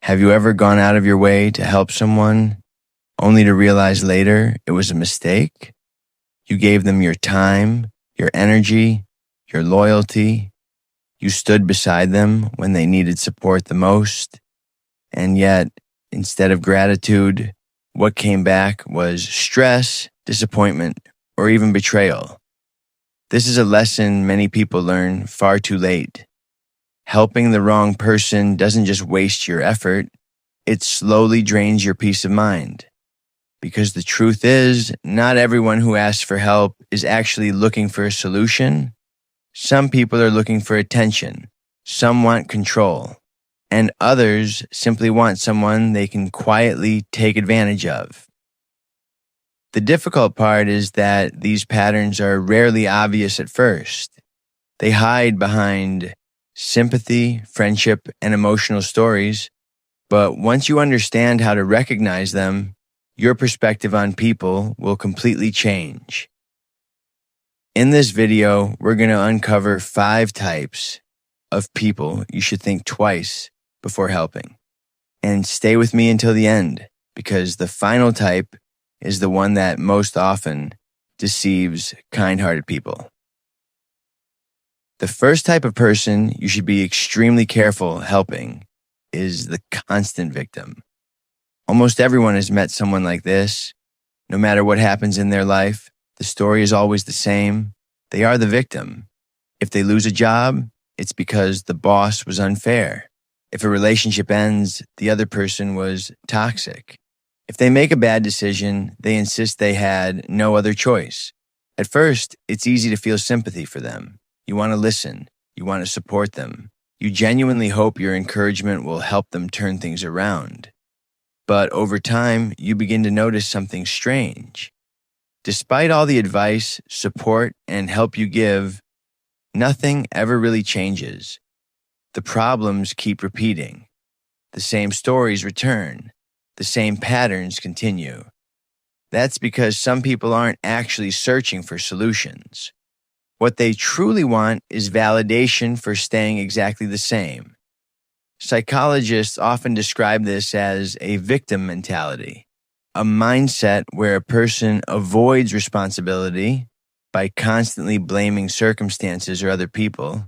Have you ever gone out of your way to help someone only to realize later it was a mistake? You gave them your time, your energy, your loyalty. You stood beside them when they needed support the most. And yet, instead of gratitude, what came back was stress, disappointment, or even betrayal. This is a lesson many people learn far too late. Helping the wrong person doesn't just waste your effort, it slowly drains your peace of mind. Because the truth is, not everyone who asks for help is actually looking for a solution. Some people are looking for attention, some want control, and others simply want someone they can quietly take advantage of. The difficult part is that these patterns are rarely obvious at first. They hide behind sympathy, friendship, and emotional stories, but once you understand how to recognize them, your perspective on people will completely change. In this video, we're going to uncover 5 types of people you should think twice before helping. And stay with me until the end, because the final type is the one that most often deceives kind-hearted people. The first type of person you should be extremely careful helping is the constant victim. Almost everyone has met someone like this. No matter what happens in their life, the story is always the same. They are the victim. If they lose a job, it's because the boss was unfair. If a relationship ends, the other person was toxic. If they make a bad decision, they insist they had no other choice. At first, it's easy to feel sympathy for them. You want to listen. You want to support them. You genuinely hope your encouragement will help them turn things around. But over time, you begin to notice something strange. Despite all the advice, support, and help you give, nothing ever really changes. The problems keep repeating. The same stories return. The same patterns continue. That's because some people aren't actually searching for solutions. What they truly want is validation for staying exactly the same. Psychologists often describe this as a victim mentality, a mindset where a person avoids responsibility by constantly blaming circumstances or other people.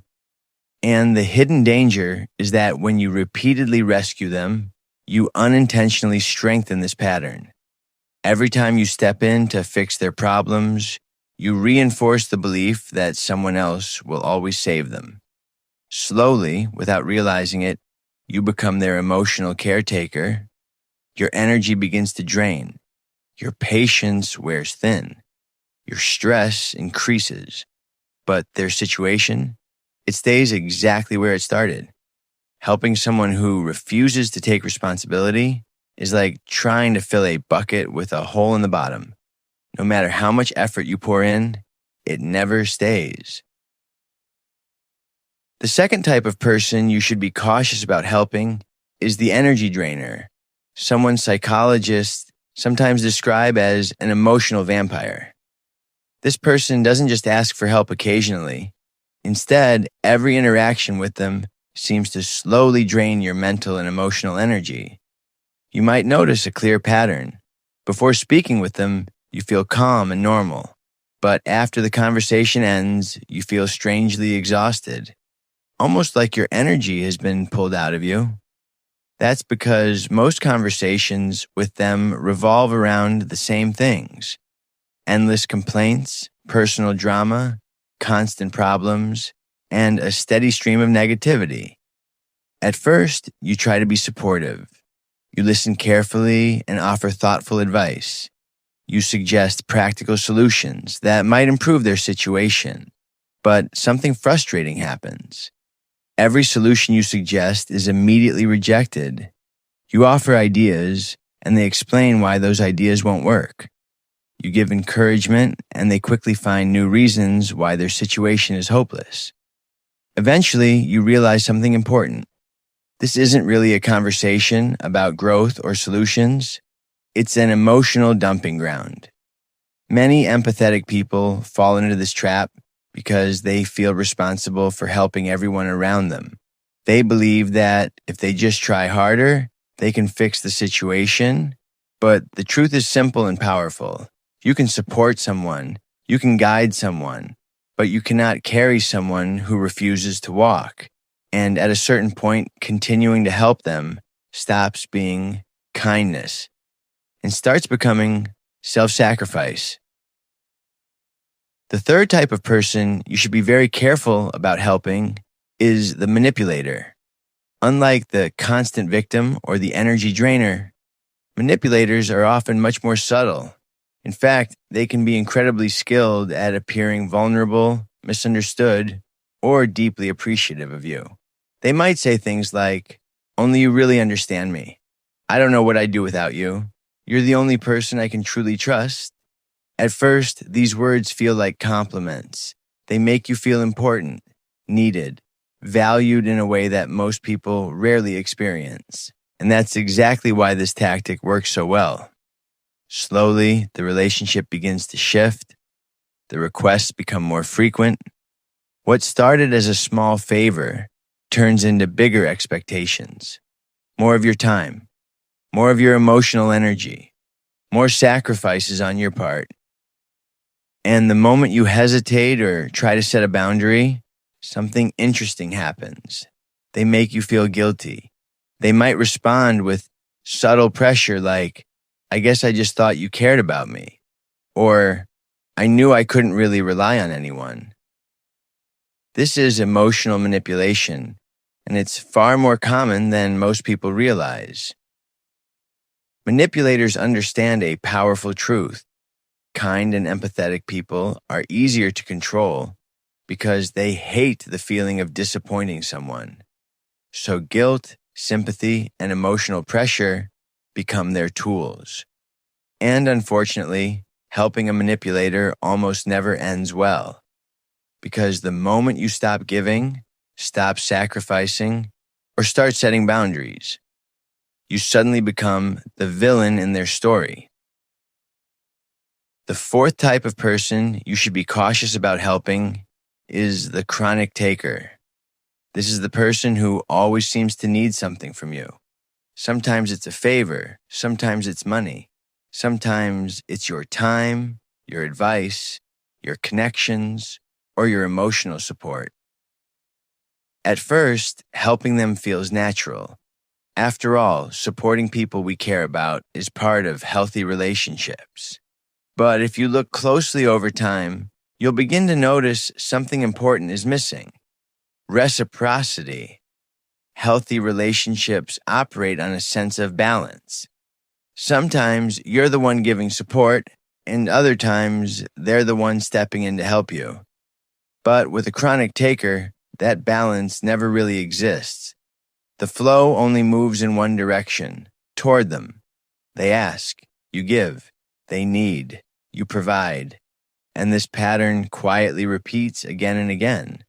And the hidden danger is that when you repeatedly rescue them, you unintentionally strengthen this pattern. Every time you step in to fix their problems, you reinforce the belief that someone else will always save them. Slowly, without realizing it, you become their emotional caretaker. Your energy begins to drain. Your patience wears thin. Your stress increases. But their situation, it stays exactly where it started. Helping someone who refuses to take responsibility is like trying to fill a bucket with a hole in the bottom. No matter how much effort you pour in, it never stays. The second type of person you should be cautious about helping is the energy drainer, someone psychologists sometimes describe as an emotional vampire. This person doesn't just ask for help occasionally. Instead, every interaction with them seems to slowly drain your mental and emotional energy. You might notice a clear pattern. Before speaking with them, you feel calm and normal. But after the conversation ends, you feel strangely exhausted, almost like your energy has been pulled out of you. That's because most conversations with them revolve around the same things: endless complaints, personal drama, constant problems, and a steady stream of negativity. At first, you try to be supportive. You listen carefully and offer thoughtful advice. You suggest practical solutions that might improve their situation. But something frustrating happens. Every solution you suggest is immediately rejected. You offer ideas, and they explain why those ideas won't work. You give encouragement, and they quickly find new reasons why their situation is hopeless. Eventually, you realize something important. This isn't really a conversation about growth or solutions. It's an emotional dumping ground. Many empathetic people fall into this trap because they feel responsible for helping everyone around them. They believe that if they just try harder, they can fix the situation, but the truth is simple and powerful. You can support someone, you can guide someone, but you cannot carry someone who refuses to walk. And at a certain point, continuing to help them stops being kindness and starts becoming self-sacrifice. The third type of person you should be very careful about helping is the manipulator. Unlike the constant victim or the energy drainer, manipulators are often much more subtle. In fact, they can be incredibly skilled at appearing vulnerable, misunderstood, or deeply appreciative of you. They might say things like, "Only you really understand me. I don't know what I'd do without you. You're the only person I can truly trust." At first, these words feel like compliments. They make you feel important, needed, valued in a way that most people rarely experience. And that's exactly why this tactic works so well. Slowly, the relationship begins to shift. The requests become more frequent. What started as a small favor turns into bigger expectations. More of your time, more of your emotional energy, more sacrifices on your part. And the moment you hesitate or try to set a boundary, something interesting happens. They make you feel guilty. They might respond with subtle pressure like, "I guess I just thought you cared about me," or "I knew I couldn't really rely on anyone." This is emotional manipulation, and it's far more common than most people realize. Manipulators understand a powerful truth. Kind and empathetic people are easier to control because they hate the feeling of disappointing someone. So guilt, sympathy, and emotional pressure become their tools. And unfortunately, helping a manipulator almost never ends well. Because the moment you stop giving, stop sacrificing, or start setting boundaries, you suddenly become the villain in their story. The fourth type of person you should be cautious about helping is the chronic taker. This is the person who always seems to need something from you. Sometimes it's a favor, sometimes it's money, sometimes it's your time, your advice, your connections, or your emotional support. At first, helping them feels natural. After all, supporting people we care about is part of healthy relationships. But if you look closely over time, you'll begin to notice something important is missing: reciprocity. Healthy relationships operate on a sense of balance. Sometimes you're the one giving support, and other times they're the one stepping in to help you. But with a chronic taker, that balance never really exists. The flow only moves in one direction, toward them. They ask, you give. They need, you provide. And this pattern quietly repeats again and again.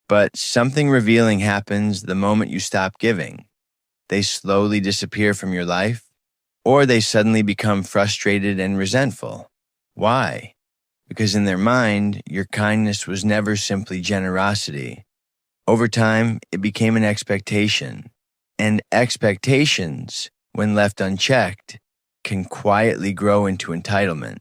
But something revealing happens the moment you stop giving. They slowly disappear from your life, or they suddenly become frustrated and resentful. Why? Because in their mind, your kindness was never simply generosity. Over time, it became an expectation. And expectations, when left unchecked, can quietly grow into entitlement.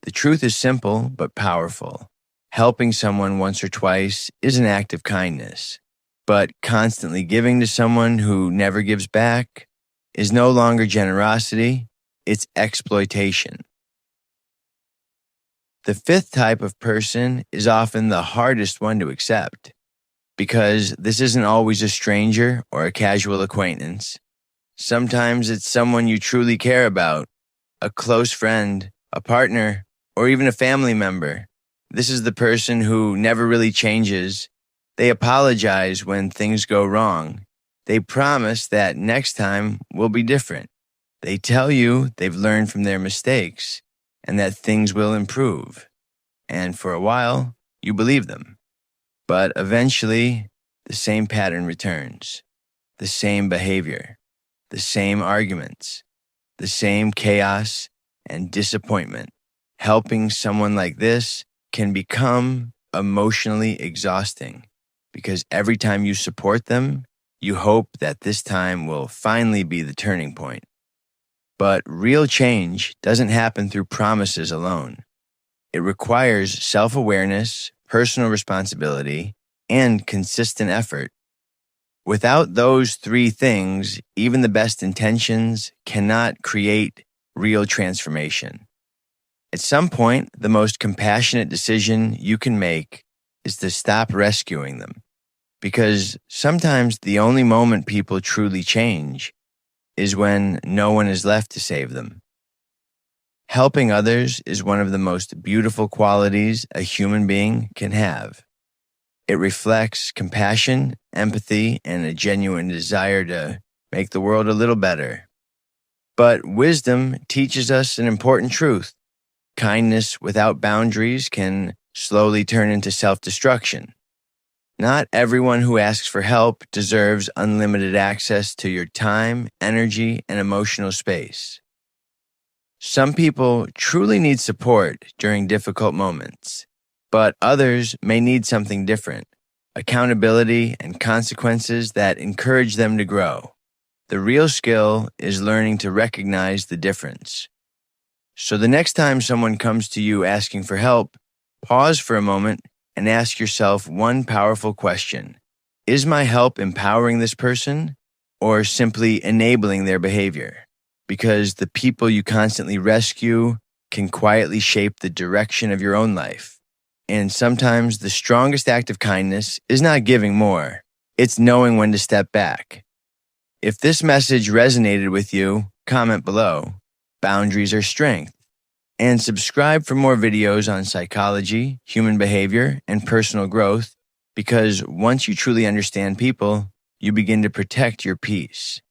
The truth is simple but powerful. Helping someone once or twice is an act of kindness, but constantly giving to someone who never gives back is no longer generosity, it's exploitation. The fifth type of person is often the hardest one to accept, because this isn't always a stranger or a casual acquaintance. Sometimes it's someone you truly care about, a close friend, a partner, or even a family member. This is the person who never really changes. They apologize when things go wrong. They promise that next time will be different. They tell you they've learned from their mistakes and that things will improve. And for a while, you believe them. But eventually, the same pattern returns. The same behavior, the same arguments, the same chaos and disappointment. Helping someone like this can become emotionally exhausting because every time you support them, You hope that this time will finally be the turning point. But real change doesn't happen through promises alone. It requires self-awareness, personal responsibility, and consistent effort. Without those three things, even the best intentions cannot create real transformation. At some point, the most compassionate decision you can make is to stop rescuing them. Because sometimes the only moment people truly change is when no one is left to save them. Helping others is one of the most beautiful qualities a human being can have. It reflects compassion, empathy, and a genuine desire to make the world a little better. But wisdom teaches us an important truth. Kindness without boundaries can slowly turn into self-destruction. Not everyone who asks for help deserves unlimited access to your time, energy, and emotional space. Some people truly need support during difficult moments, but others may need something different, accountability and consequences that encourage them to grow. The real skill is learning to recognize the difference. So the next time someone comes to you asking for help, pause for a moment and ask yourself one powerful question. Is my help empowering this person or simply enabling their behavior? Because the people you constantly rescue can quietly shape the direction of your own life. And sometimes the strongest act of kindness is not giving more. It's knowing when to step back. If this message resonated with you, comment below. Boundaries are strength. And subscribe for more videos on psychology, human behavior, and personal growth, because once you truly understand people, you begin to protect your peace.